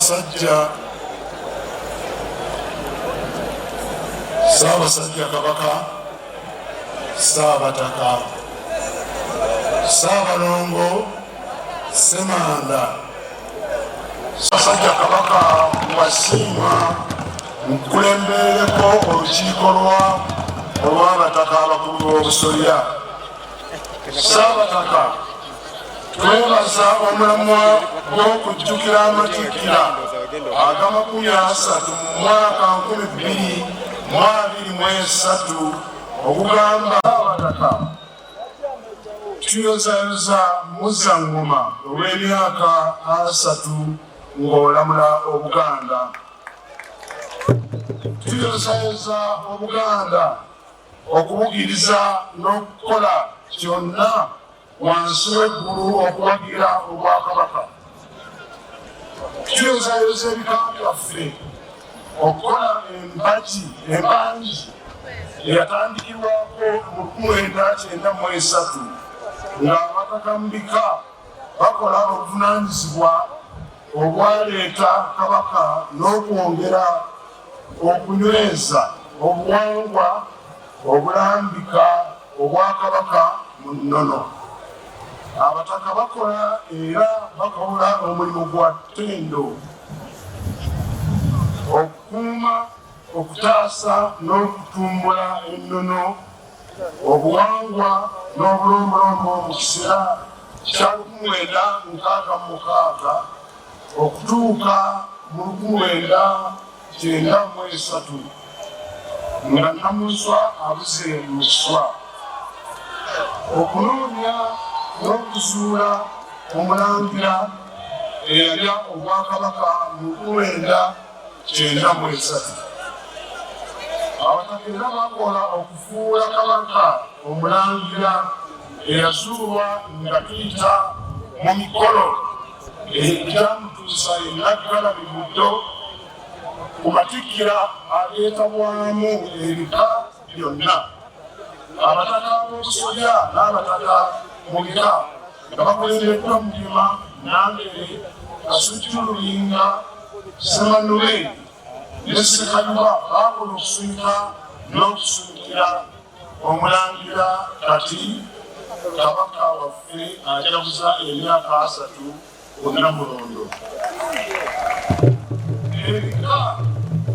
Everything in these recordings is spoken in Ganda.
Ssaabasajja Kabaka, Ssaabataka, Ssaabalongo, Ssemanda. Ssaabasajja Kabaka wasiima nkulembereko olukiiko olw'Abataka abakulu b'obusolya. Ssaabataka, twebaza omulamwa gw'okujjukira Matikkira aga-30 mu mwaka 2023 ogugamba Abataka tuyozayoza muzzangoma olw'emyaka 30 ng'olamula Obuganda. Tuyozayoza Obuganda okubugiriza n'okukola kyonna wansi w'eggulu okuwagira Obwakabaka. Tuyozayoza ebika byaffe okukola embangi eyatandikibwako mu 1993 ng'Abataka mu bika bakola obuvunaanyizibwa obwaleeta Kabaka n'okwongera okunyweza obuwangwa obulambika Obwakabaka mu nnono. Abataka bakola era bakola omulimu gwa ttendo okukuuma, okutaasa n'okutumbula ennono, obuwangwa n'obulombolombo mu kiseera kya 1966 okutuuka mu 1993 nga Nnamunswa abuze mu kiswa. Okunoonya n'okuzuula omulangira eyalya Obwakabaka mu 1993. Abataka era bakola okufuula Kabaka omulangira eyazuulwa nga tuyita mu mikolo egyamutuusa enaggala bibuddo ku Matikkira ageetabwamu ebika byonna. Abataka b'obusolya n'Abataka mu bika nga bakulembeddwa Mugema, Nambere, Kasujjuluyinga, Ssemanule ne Ssekayuba bakola okusumika n'okusumikira omulangira kati Kabaka waffe ajaguza emyaka 30 Onnamulondo. Ebika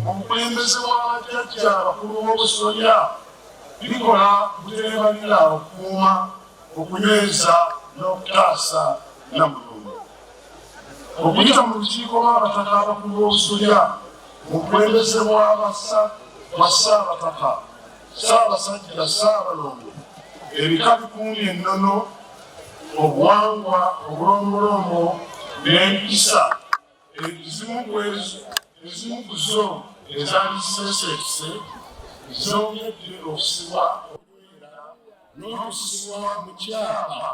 omukulembeze w'abajjajja abakulu b'obusolya bikola buterebalira okukuuma, okunyweza n'okutaasa Nnamulondo. Okuyita mu lukiiko lw'Abataka abakulu b'obusolya mu bukulembeze bwa Ssaabataka, Ssaabasajja Ssaabalongo, ebika bikuumye ennono, obuwangwa, obulombolombo n'empisa. Ezimu ku zo ezaali ziseeseekise zongedde okusibwa n'okusibwa mu kyapa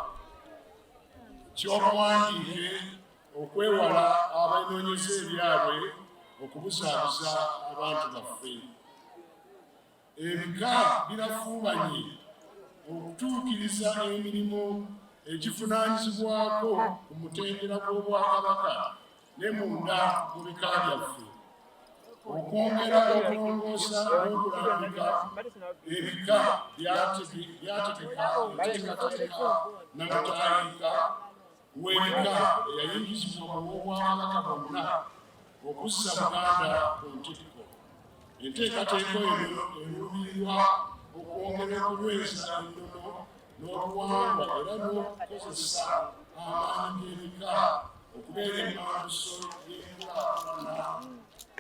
ky'obuwandiike okwewala abanoonyeza ebyabwe okubuzaabuza abantu baffe. Ebika birafuubanye okutuukiriza emirimu egivunaanyizibwako ku mutendera gw'Obwakabaka ne munda mu bika byaffe, okwongera okulongoosa n'okulambika ebika byategeka enteekateeka n'amatayiika w'ebika eyayingizibwa mu Obwakabaka bwonna okuzza Buganda ku ntikko. Enteekateeka eno eruubirirwa okwongera okunyweza ennono n'obuwangwa era n'okukozesa amaanyi g'ebika okubeera emmanduso y'enkulaakulana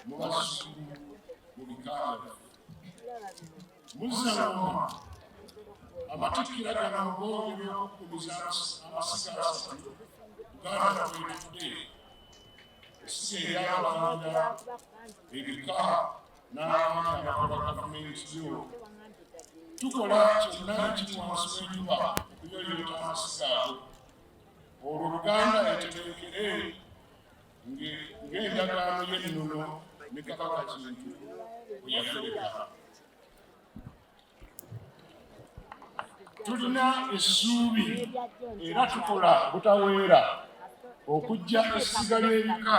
mu bazzukulu mu bika byaffe. Muzzangoma Amatikkira gano googera okukuguza amasiga 3 Buganda kwetudde esiga eryabalangira ebika n'abaana abakola gavumenti yo. Tukola kyonna ekiri wansi w'enjuba okuyoyota amasiga ago, olwo Buganda etegeekere ng'endagaano y'ennono ne Kabaka Kintu bwe yatereka. Tulina essuubi era tukola butaweera okuggya essiga ly'ebika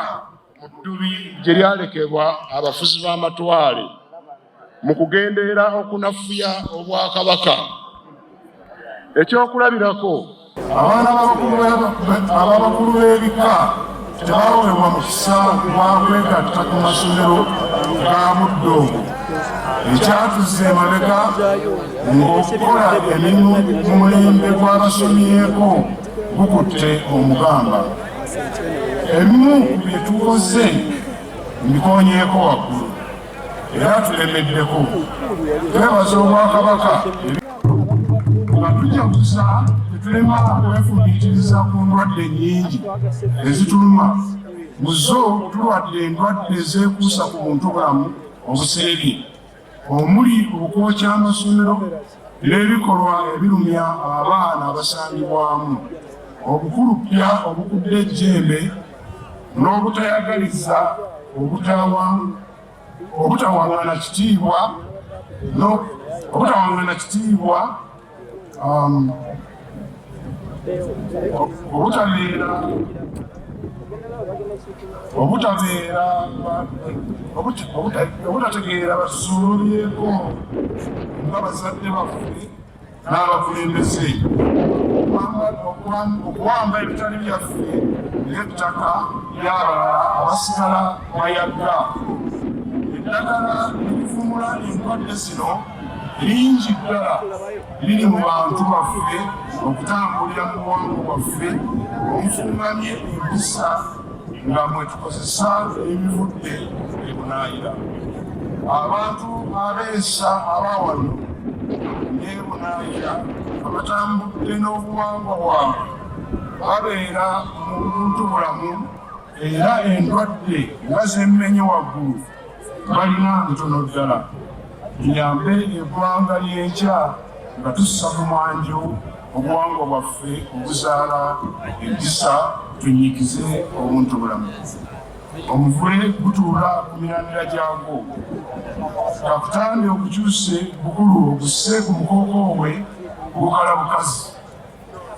mu ddubi gye lyalekebwa abafuzi b'amatwale mu kugenderera okunafuya Obwakabaka. Ekyokulabirako, abaana b'abakulu b'ebika tebaweebwa mukisa gwa kwegatta ku masomero ga muddo ogwo. Ekyatuze emabega ng'okukola emirimu mu mulembe gw'abasomyeko gukutte omugamba. Ebimu ku bye tukoze mbikonyeeko waggulu era tulemeddeko. Twebaza Obwakabaka nga tujaguza tetulema okwefumiitiriza ku ndwadde nnyingi ezituluma. Mu zo tulwadde endwadde ezeekuusa ku buntubulamu obuseebye, omuli okwokya amasomero n'ebikolwa ebirumya abaana abasangibwamu, obukulupya obukudde ejjembe n'obutayagaliza obutawangana kitiibwa obutategeera batusuubyeko nga bazadde baffe n'abakulembeze, okuwamba ebitali byaffe ng'ettaka ly'abalala abasigala bayagga. Eddagala erivumula endwadde zino lingi ddala liri mu bantu baffe okutambulira mu buwangwa bwaffe obufungamye empisa nga mwe tukozesa ebivudde ebunaayira. Abantu abeesa abawano n'ebunaayira abatambudde n'obuwangwa bwabwe babeera mu buntubulamu era endwadde nga zemmenye waggulu balina ntono ddala. Tuyambe eggwanga ly'enkya nga tussa ku mwanjo obuwangwa bwaffe obuzaala empisa, tunyikize obuntubulamu. Omuvule gutuula ku mirandira gyagwo. Kakutambe okukyuse bukulu ogusse ku mukookoowe gukala bukazi.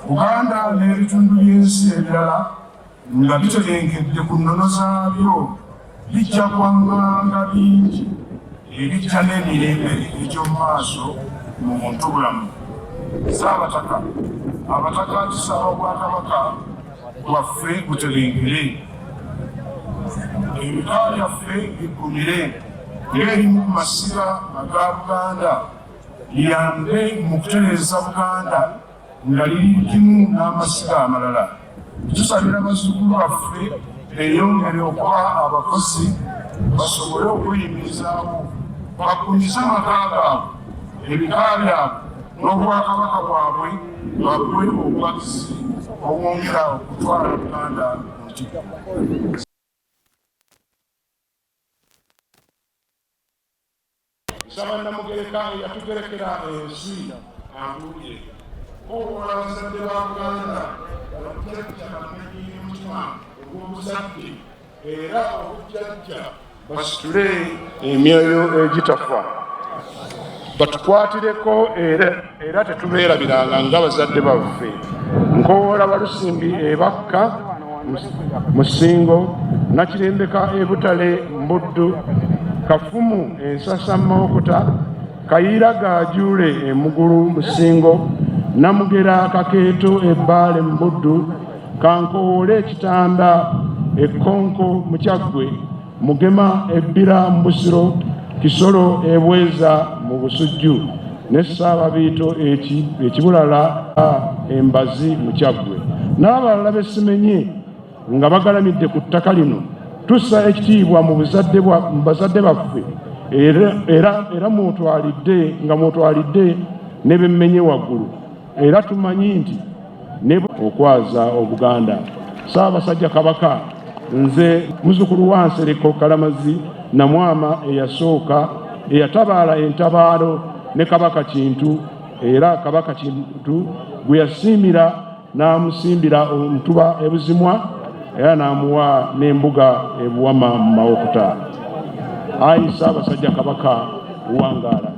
Buganda n'ebitundu by'ensi ebirala nga biterenkedde ku nnono zaabyo bijja kwaŋŋanga bingi ebijja n'emirembe egy'omu maaso mu buntubulamu. Saabataka, Abataka tusaba Obwakabaka bwaffe buterengere, ebika byaffe biggumire ng'erimu ku masiga aga Buganda, liyambe mu kutereeza Buganda nga liri limu n'amasiga amalala. Tusabira bazzukulu baffe beeyongere okuba abakozi basobole okweyimirizaawo, baggumize amaka gaabwe, ebika byabwe n'Obwakabaka bwabwe babwe obuwagizi obwongera okutwala Buganda mu ntikko. Nsaba Namugereka eyatugerekera ensi anguye owola abazadde ba Buganda bakujjajja bamenyi omutima ogw'obuzadde era obujjajja basitule emyoyo egitafa, batukwatireko era tetubeerabiranga ng'abazadde baffe. Nkowoola Balusimbi ebakka Musingo, Nakirembeka ebutale Mbuddu, Kafumu ensasa Mawokota, Kayiira Gajuule emugulu Musingo, Namugera Kakeeto ebbaale Mbuddu, Kankowoole ekitanda Ekkonko Mukyaggwe, Mugema ebbira Mbusiro, Kisolo ebweza mu Busujju, ne Ssaababiito ekibulala Embazi Mukyaggwe n'abalala besimenye nga bagalamidde ku ttaka lino. Tussa ekitiibwa mu bazadde baffe era mwotwalidde ne bemmenye waggulu, era tumanyi nti ne okwaza Obuganda. Ssaabasajja Kabaka, nze muzzukulu wa Nsereko Kalamazi Nnamwama eyasooka eyatabaala entabaalo ne Kabaka Kintu, era Kabaka Kintu gwe yasiimira n'amusimbira Omutuba ebuzimwa era n'amuwa n'embuga ebuwama mu Mawokota. Ayi Ssaabasajja Kabaka wangaala.